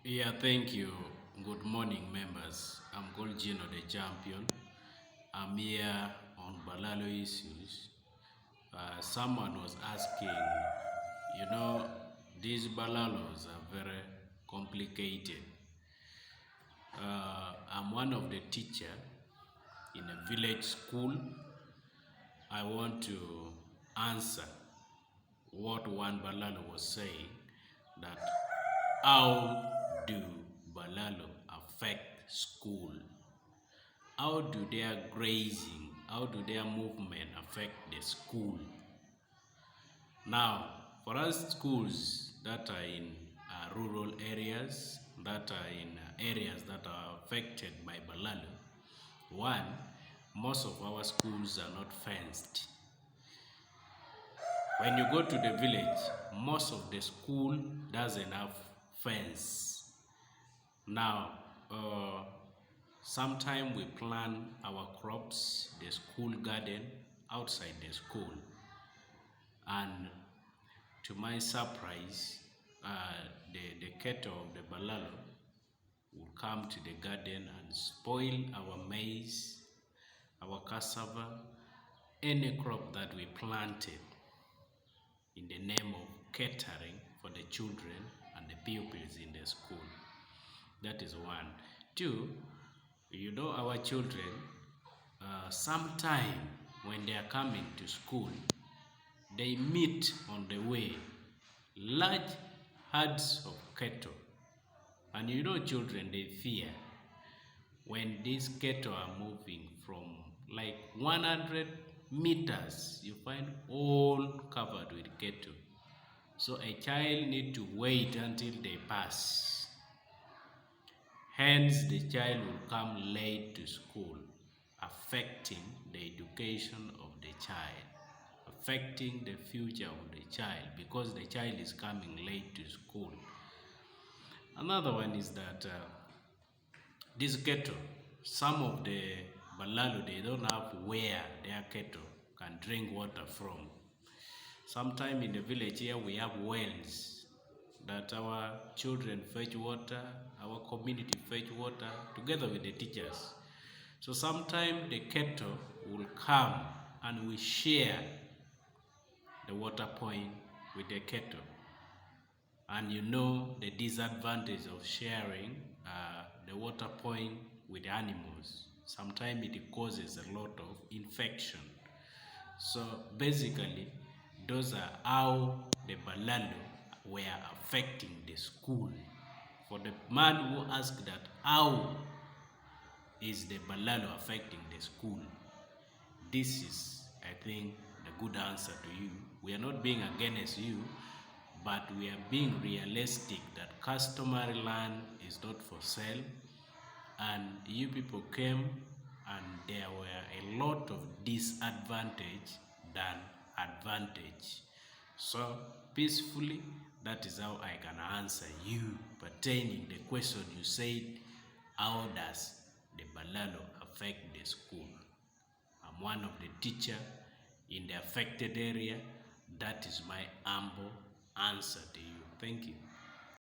Yeah, thank you. Good morning, members. I'm called Gino the Champion. I'm here on Balalo issues. Someone was asking, you know, these Balalos are very complicated. I'm one of the teacher in a village school. I want to answer what one Balalo was saying, that how do Balalo affect school? How do their grazing, how do their movement affect the school? Now, for us schools that are in rural areas, that are in areas that are affected by Balalo, one, most of our schools are not fenced. When you go to the village, most of the school doesn't have fence. Now, sometimes we plant our crops, the school garden, outside the school. And to my surprise, the cattle of the Balalo will come to the garden and spoil our maize, our cassava, any crop that we planted in the name of catering for the children and the pupils in the school. That is one. Two, our children, sometime when they are coming to school, they meet on the way large herds of cattle. And children, they fear when these cattle are moving from like 100 meters, you find all covered with cattle. So a child need to wait until they pass. Hence, the child will come late to school, affecting the education of the child, affecting the future of the child, because the child is coming late to school. Another one is that this cattle, some of the Balalo, they don't have where their cattle can drink water from. Sometime in the village here, we have wells that our children fetch water, our community fetch water, together with the teachers. So sometimes the cattle will come and we share the water point with the cattle. And the disadvantage of sharing the water point with animals. Sometimes it causes a lot of infection. So basically, those are how the Balalo were affecting the school. For the man who asked that, how is the Balalo affecting the school? This is, I think, the good answer to you. We are not being against you, but we are being realistic that customary land is not for sale. And you people came and there were a lot of disadvantage than advantage. So peacefully, that is how I can answer you pertaining the question you said, how does the Balalo affect the school? I'm one of the teacher in the affected area. That is my humble answer to you. Thank you.